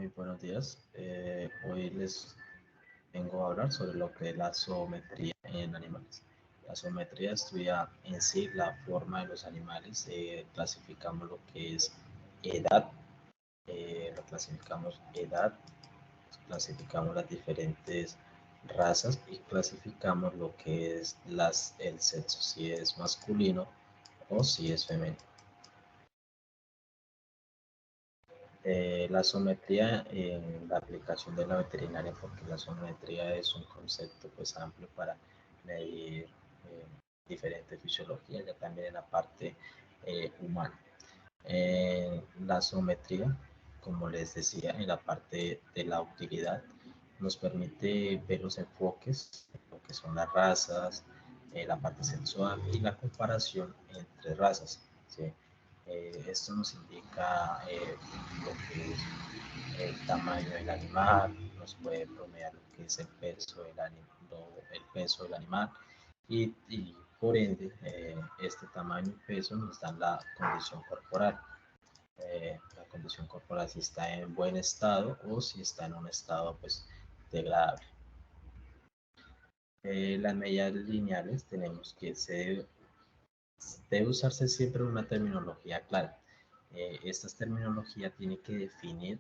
Muy buenos días. Hoy les vengo a hablar sobre lo que es la zoometría en animales. La zoometría estudia en sí la forma de los animales. Clasificamos lo que es edad, clasificamos las diferentes razas y clasificamos lo que es el sexo, si es masculino o si es femenino. La zoometría en la aplicación de la veterinaria, porque la zoometría es un concepto pues amplio para medir diferentes fisiologías, ya también en la parte humana. La zoometría, como les decía, en la parte de la utilidad, nos permite ver los enfoques, lo que son las razas, la parte sexual y la comparación entre razas, ¿sí? Esto nos indica lo que es el tamaño del animal, nos puede promediar lo que es el peso del animal y por ende este tamaño y peso nos dan la condición corporal. La condición corporal si está en buen estado o si está en un estado pues degradable. Las medidas lineales tenemos que debe usarse siempre una terminología clara. Esta terminología tiene que definir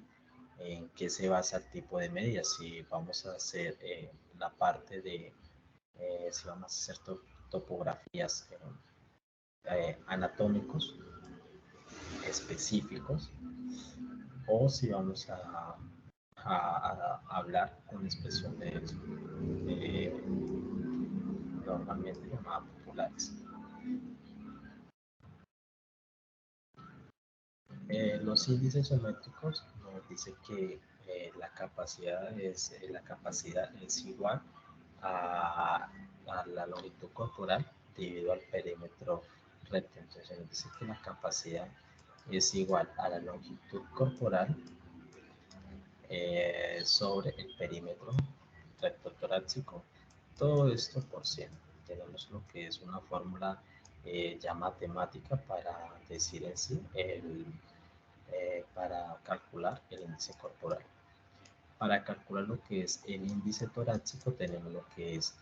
en qué se basa el tipo de medida. Si vamos a hacer la parte de, si vamos a hacer topografías anatómicos específicos, o si vamos a hablar con expresión de normalmente llamadas populares. Los índices geométricos nos dice que la capacidad es igual a, a la longitud corporal dividido al perímetro recto. Entonces nos dice que la capacidad es igual a la longitud corporal sobre el perímetro recto torácico. Todo esto por 100. Tenemos lo que es una fórmula ya matemática para decir en sí para calcular el índice corporal. Para calcular lo que es el índice torácico tenemos lo que es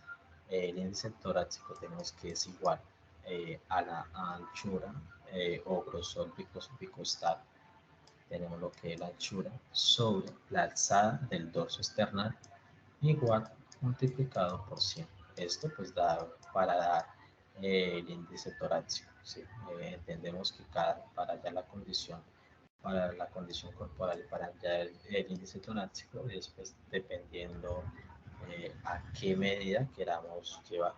el índice torácico tenemos que es igual a la anchura o grosor bicostal. Tenemos lo que es la anchura sobre la alzada del dorso external igual multiplicado por 100. Esto pues da para dar el índice torácico. ¿Sí? Entendemos que para ya para la condición corporal y para ya el índice torácico es pues dependiendo a qué medida queramos llevar.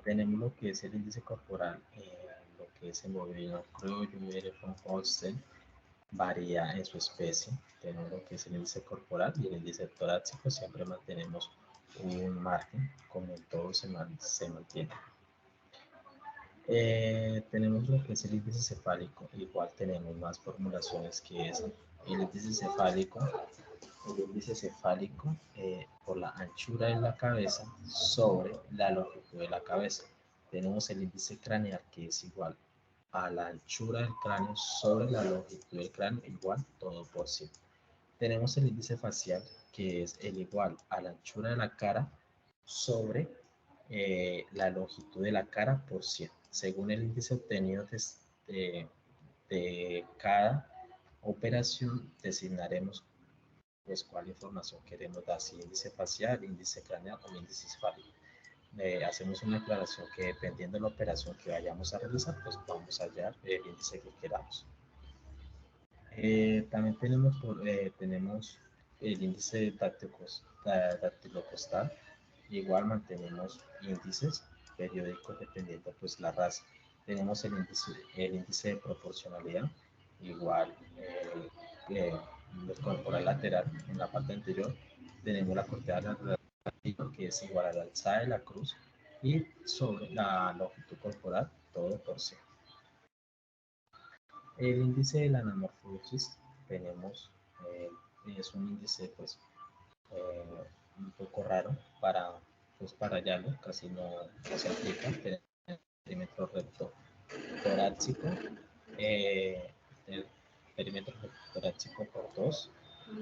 Tenemos lo que es el índice corporal, lo que es el bovino criollo, Hereford Holstein, varía en su especie. Tenemos lo que es el índice corporal y el índice torácico, siempre mantenemos un margen, como en todo se mantiene. Tenemos lo que es el índice cefálico, igual tenemos más formulaciones que es el índice cefálico. El índice cefálico por la anchura de la cabeza sobre la longitud de la cabeza. Tenemos el índice craneal que es igual a la anchura del cráneo sobre la longitud del cráneo igual todo por 100. Tenemos el índice facial que es el igual a la anchura de la cara sobre la longitud de la cara por 100. Según el índice obtenido de cada operación, designaremos pues cuál información queremos dar, si índice facial, índice craneal o índice cefálico. Hacemos una aclaración que dependiendo de la operación que vayamos a realizar, pues vamos a hallar el índice que queramos. También tenemos el índice dactilocostal. Igual mantenemos índices periódicos dependiendo pues la raza. Tenemos el índice de proporcionalidad, igual el corporal lateral en la parte anterior. Tenemos la corteza lateral que es igual a la alzada de la cruz y sobre la longitud corporal todo por sí. El índice de la anamorfosis tenemos, es un índice pues un poco raro para hallarlo, casi no se aplica. Tenemos el perímetro recto torácico, el perímetro torácico por 2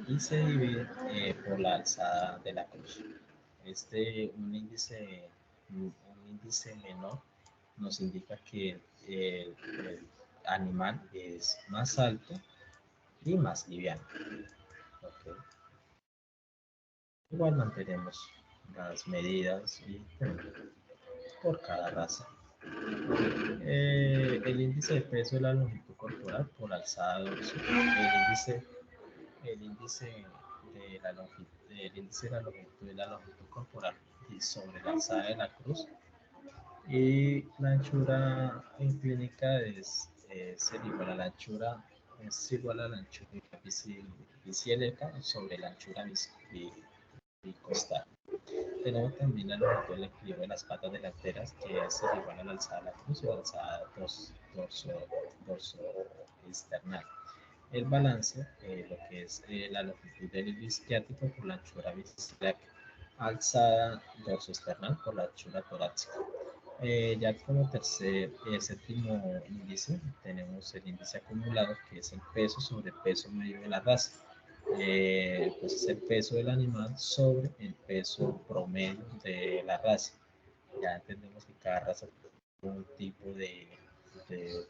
y se divide por la alzada de la cruz. Un índice menor nos indica que el animal es más alto y más liviano. Okay. Igual mantenemos las medidas por cada raza. El índice de peso de la longitud corporal por alzada de dorso. El índice de la longitud de la longitud corporal sobre la alzada de la cruz. Y la anchura en clínica es igual a la anchura biciélica sobre la anchura bicostal. Tenemos también la longitud del equilibrio de las patas delanteras, que es igual a la alzada de la cruz o la alzada dorso external. El balance, lo que es la longitud del hilo isquiático por la anchura bicélica, alzada dorso external por la anchura torácica. Ya como séptimo índice, tenemos el índice acumulado, que es el peso sobre el peso medio de la raza. Pues es el peso del animal sobre el peso promedio de la raza. Ya entendemos que cada raza tiene un tipo de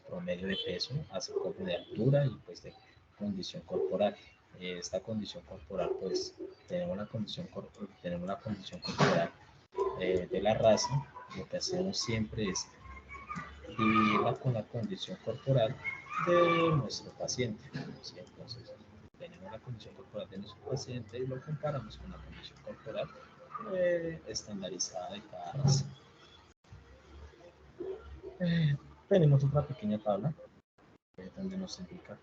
promedio de peso, así como de altura y pues de condición corporal. Esta condición corporal, pues tenemos la condición corporal de la raza. Lo que hacemos siempre es dividirla con la condición corporal de nuestro paciente. ¿Sí? Entonces, tenemos la condición corporal de nuestro paciente y lo comparamos con la condición corporal estandarizada de cada raza. Tenemos otra pequeña tabla donde nos indica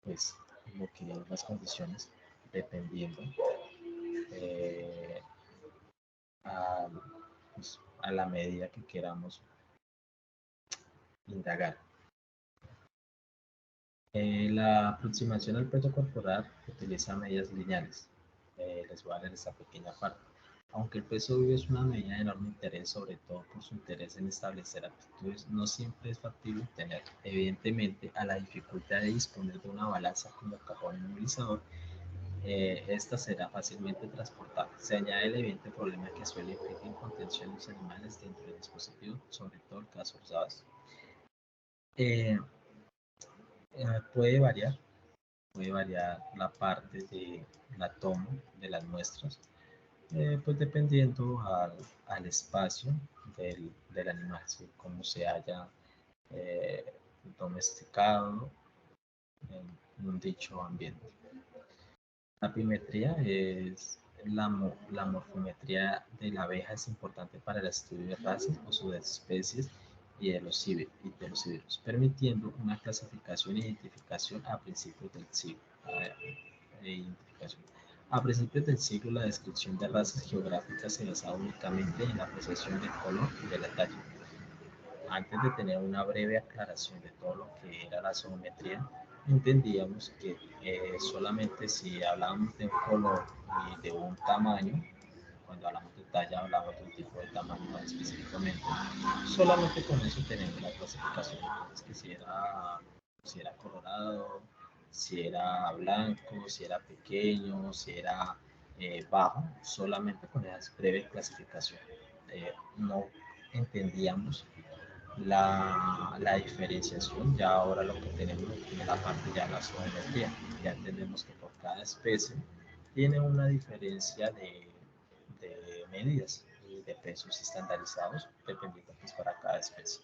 pues lo que las condiciones dependiendo pues, a la medida que queramos indagar. La aproximación al peso corporal utiliza medidas lineales. Les voy a dar esta pequeña parte. Aunque el peso vivo es una medida de enorme interés, sobre todo por su interés en establecer aptitudes, no siempre es factible obtener. Evidentemente, a la dificultad de disponer de una balanza como cajón inmovilizador, esta será fácilmente transportable. Se añade el evidente problema que suele implicar contención de los animales dentro del dispositivo, sobre todo el caso usados. Puede variar la parte de la toma de las muestras, pues dependiendo al espacio del animal, ¿sí? Cómo se haya domesticado en un dicho ambiente. La apimetría es la morfometría de la abeja, es importante para el estudio de razas o subespecies y de los híbridos, permitiendo una clasificación e identificación a principios del siglo. A principios del siglo, la descripción de razas geográficas se basaba únicamente en la apreciación del color y de la talla. Antes de tener una breve aclaración de todo lo que era la zoometría, entendíamos que solamente si hablábamos de un color y de un tamaño, cuando hablamos de talla hablamos de un tipo de tamaño específicamente, solamente con eso tenemos la clasificación. Entonces, que si era colorado, si era blanco, si era pequeño, si era bajo, solamente con esa breve clasificación. No entendíamos la diferenciación. Ya ahora lo que tenemos en la parte ya de la zoometría, ya entendemos que por cada especie tiene una diferencia de medidas y de pesos estandarizados dependiendo pues para cada especie.